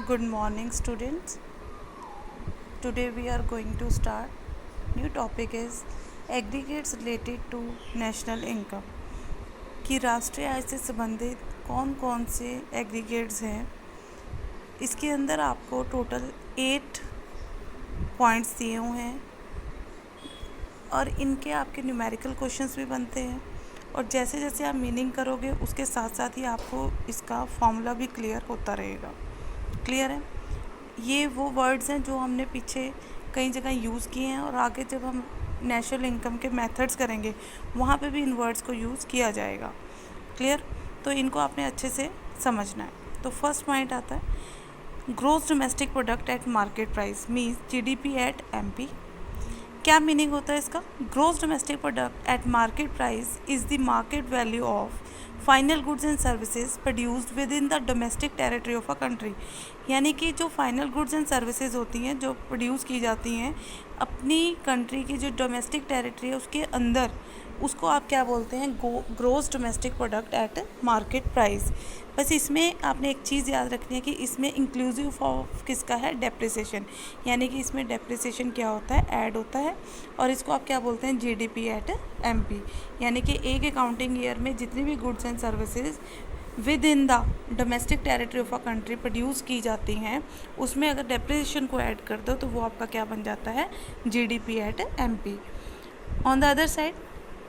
Good morning, students. Today we are going to start. New topic is aggregates related to national income. कि राष्ट्रीय आय से संबंधित कौन कौन से एग्रीगेट्स हैं. इसके अंदर आपको टोटल 8 पॉइंट्स दिए हुए हैं और इनके आपके न्यूमेरिकल क्वेश्चंस भी बनते हैं. और जैसे जैसे आप मीनिंग करोगे उसके साथ साथ ही आपको इसका फॉर्मूला भी क्लियर होता रहेगा. क्लियर है. ये वो वर्ड्स हैं जो हमने पीछे कई जगह यूज़ किए हैं और आगे जब हम नेशनल इनकम के मेथड्स करेंगे वहाँ पे भी इन वर्ड्स को यूज़ किया जाएगा. क्लियर. तो इनको आपने अच्छे से समझना है. तो फर्स्ट पॉइंट आता है gross domestic product at market price means GDP at MP. क्या मीनिंग होता है इसका? Gross domestic product at market price is the market value of final goods and services produced with in the domestic territory of a country. यानी कि जो final goods and services होती हैं जो प्रोड्यूस की जाती हैं अपनी कंट्री की जो डोमेस्टिक टेरिटरी है उसके अंदर, उसको आप क्या बोलते हैं? Gross domestic product at market price. बस इसमें आपने एक चीज़ याद रखनी है कि इसमें इंक्लूसिव ऑफ किसका है? डेप्रिसिएशन. यानी कि इसमें डेप्रिसिएशन क्या होता है? ऐड होता है. और इसको आप क्या बोलते हैं? GDP at MP. यानी कि एक अकाउंटिंग ईयर में जितनी भी goods and services with in the domestic territory of a country produce की जाती हैं उसमें अगर डेप्रिसिएशन को ऐड कर दो तो वो आपका क्या बन जाता है? GDP at MP. On the other side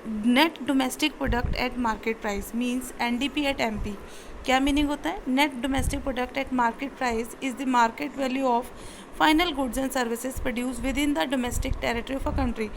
net domestic product at market price means NDP at MP. क्या मीनिंग होता है? Net domestic product at market price is the market value of final goods and services produce with in the domestic territory of a country.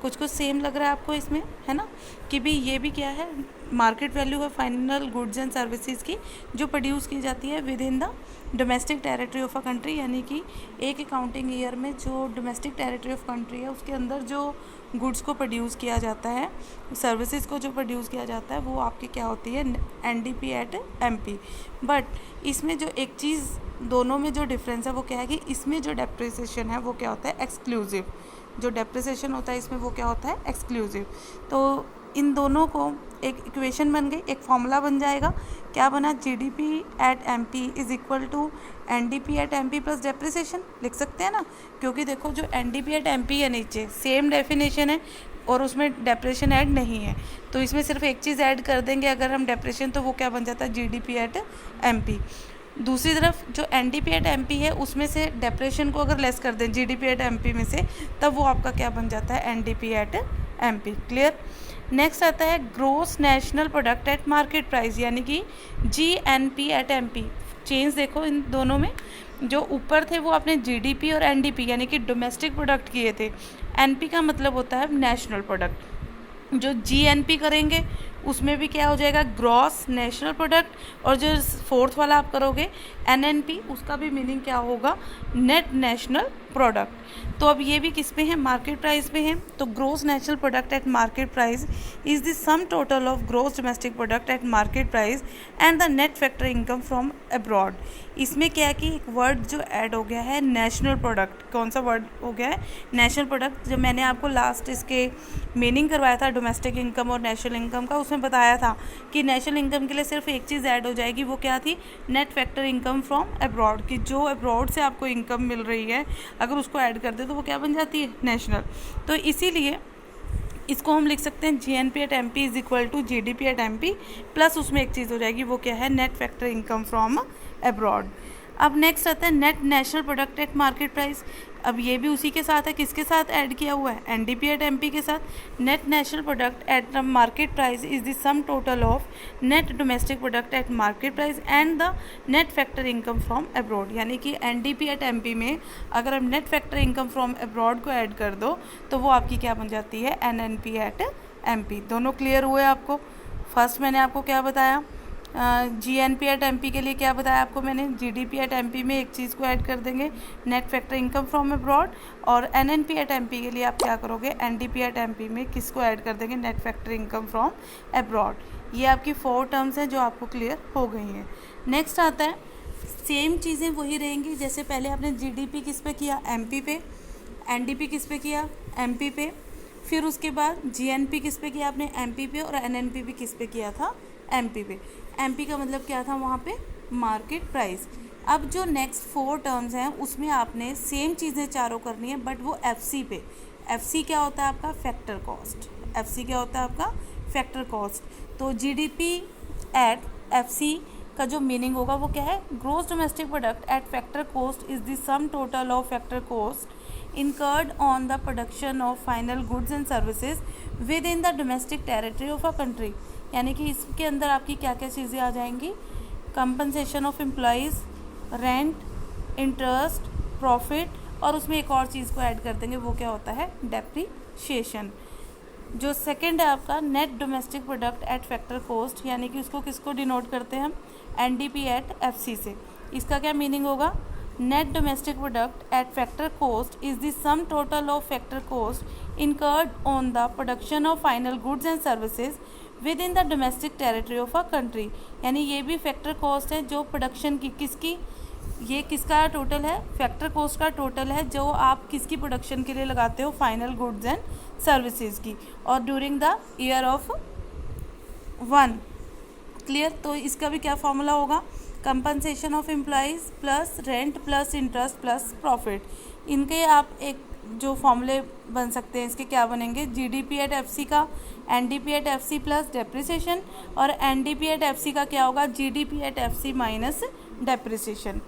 कुछ same लग रहा है आपको इसमें, है ना? कि भी ये भी क्या है? मार्केट वैल्यू है फाइनल गुड्स एंड सर्विसेज की जो प्रोड्यूस की जाती है with in the domestic territory of a country. यानी कि एक अकाउंटिंग ईयर में जो डोमेस्टिक टेरिटरी ऑफ कंट्री है उसके अंदर जो गुड्स को प्रोड्यूस किया जाता है, सर्विसेज को जो प्रोड्यूस किया जाता है वो आपकी क्या होती है? NDP at MP. बट इसमें जो एक चीज़ दोनों में जो डिफरेंस है वो क्या है कि इसमें जो डेप्रिसिएशन है वो क्या होता है? एक्सक्लूसिव. जो डेप्रिसिएशन होता है इसमें वो क्या होता है? एक्सक्लूसिव. तो इन दोनों को एक इक्वेशन बन गई, एक फॉर्मूला बन जाएगा. क्या बना? GDP at MP is equal to NDP at MP plus depreciation. लिख सकते हैं ना? क्योंकि देखो जो एनडीपी एट एमपी है नीचे सेम डेफिनेशन है और उसमें डेप्रिसिएशन ऐड नहीं है तो इसमें सिर्फ एक चीज़ ऐड कर देंगे अगर हम डेप्रिसिएशन, तो वो क्या बन जाता है? GDP at MP. दूसरी तरफ जो एनडीपी एट एमपी है उसमें से डेप्रिसिएशन को अगर लेस कर दें जीडीपी एट एमपी में से तब वो आपका क्या बन जाता है? NDP at MP. Clear. Next आता है gross national product at market price यानी कि जीएनपी एट एमपी. चेंज देखो इन दोनों में, जो ऊपर थे वो आपने जीडीपी और एनडीपी यानी कि डोमेस्टिक प्रोडक्ट किए थे. एनपी का मतलब होता है नेशनल प्रोडक्ट. जो जीएनपी करेंगे उसमें भी क्या हो जाएगा? Gross national product. और जो फोर्थ वाला आप करोगे एनएनपी उसका भी मीनिंग क्या होगा? Net national product. तो अब ये भी किस पे है? मार्केट प्राइस पे है. तो gross national product at market price is the sum total of gross domestic product at market price and the net factor income from abroad. इसमें क्या है कि एक वर्ड जो ऐड हो गया है नेशनल प्रोडक्ट. कौन सा वर्ड हो गया है? National product. जब मैंने आपको लास्ट इसके मीनिंग करवाया था डोमेस्टिक इनकम और नेशनल इनकम का, उसमें बताया था कि नेशनल इनकम के लिए सिर्फ एक चीज़ ऐड हो जाएगी. वो क्या थी? Net factor income from abroad. कि जो अब्रॉड से आपको इनकम मिल रही है अगर उसको ऐड कर दे तो वो क्या बन जाती है? नेशनल. तो इसीलिए इसको हम लिख सकते हैं GNP at MP is equal to GDP at MP plus उसमें एक चीज़ हो जाएगी वो क्या है? Net factor income from abroad. अब नेक्स्ट आता है net national product at market price. अब ये भी उसी के साथ है. किसके साथ ऐड किया हुआ है? एनडीपी एट एमपी के साथ. Net national product at the market price is the sum total of net domestic product at market price and the net factor income from abroad. यानी कि एनडीपी एट एमपी में अगर हम net factor income from abroad को add कर दो तो वो आपकी क्या बन जाती है? NNP at MP. दोनों क्लियर हुए आपको? फर्स्ट मैंने आपको क्या बताया? जीएनपी एट एमपी के लिए क्या बताया आपको मैंने? जीडीपी एट एमपी में एक चीज़ को ऐड कर देंगे net factor income from abroad. और एनएनपी एट एमपी के लिए आप क्या करोगे? एनडीपी एट एमपी में किसको ऐड कर देंगे? Net factor income from abroad. ये आपकी 4 टर्म्स हैं जो आपको क्लियर हो गई हैं. नेक्स्ट आता है सेम चीज़ें वही रहेंगी जैसे पहले आपने जीडीपी किस पे किया? एमपी पे. एनडीपी किस पे किया? एमपी पे. फिर उसके बाद जीएनपी किस पे किया आपने? एमपी पे. और एनएनपी भी किस पे किया था? एमपी पे. एमपी का मतलब क्या था वहाँ पे? Market price. अब जो नेक्स्ट 4 टर्म्स हैं उसमें आपने सेम चीज़ें चारों करनी है, बट वो एफसी पे। एफसी क्या होता है आपका? Factor cost. एफसी क्या होता है आपका? Factor cost. तो जीडीपी एट एफसी का जो मीनिंग होगा वो क्या है? Gross domestic product at factor cost is the sum total of factor cost incurred on the production of final goods and services within the domestic territory of a country। यानी कि इसके अंदर आपकी क्या क्या चीज़ें आ जाएंगी? Compensation of employees, rent, interest, profit, और उसमें एक और चीज़ को ऐड कर देंगे, वो क्या होता है? डेप्रीशिएशन। जो सेकंड है आपका net domestic product at factor cost, यानी कि उसको किसको डिनोट करते हैं हम? एनडीपी एट एफसी से। इसका क्या मीनिंग होगा? Net domestic product at factor cost is the sum total of factor cost incurred on the production of final goods and services with in the domestic territory of a country. यानी ये भी factor cost है जो production की, किसकी? ये किसका total है? फैक्टर कॉस्ट का टोटल है जो आप किसकी प्रोडक्शन के लिए लगाते हो? फाइनल गुड्स एंड सर्विसेज की, और during the year of 1। Clear? तो इसका भी क्या फॉर्मूला होगा? Compensation of employees plus rent plus interest plus profit. इनके आप एक जो फॉर्मूले बन सकते हैं, इसके क्या बनेंगे? जीडीपी एट एफसी का NDP at FC plus depreciation, और एनडीपी एट एफसी का क्या होगा? GDP at FC minus depreciation.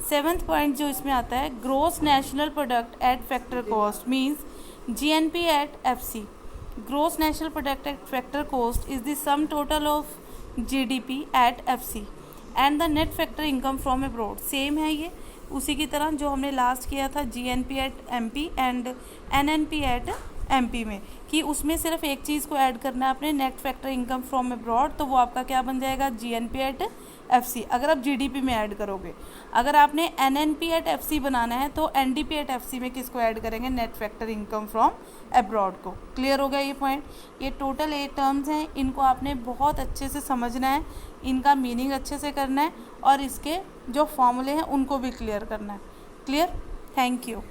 7th point जो इसमें आता है, gross national product at factor cost means GNP at FC. Gross national product at factor cost is the sum total of GDP at FC and the net factor income from abroad. Same है ये, उसी की तरह जो हमने last किया था GNP at MP and NNP at MP में, कि उसमें सिर्फ एक चीज़ को ऐड करना है अपने net factor income from abroad, तो वो आपका क्या बन जाएगा? GNP at FC. अगर आप जीडीपी में ऐड करोगे, अगर आपने एनएनपी एट एफसी बनाना है तो एनडीपी एट एफसी में किसको ऐड करेंगे? Net factor income from abroad को। क्लियर हो गया ये पॉइंट? ये टोटल 8 टर्म्स हैं, इनको आपने बहुत अच्छे से समझना है, इनका मीनिंग अच्छे से करना है, और इसके जो फॉर्मूले हैं उनको भी क्लियर करना है। क्लियर? Thank you.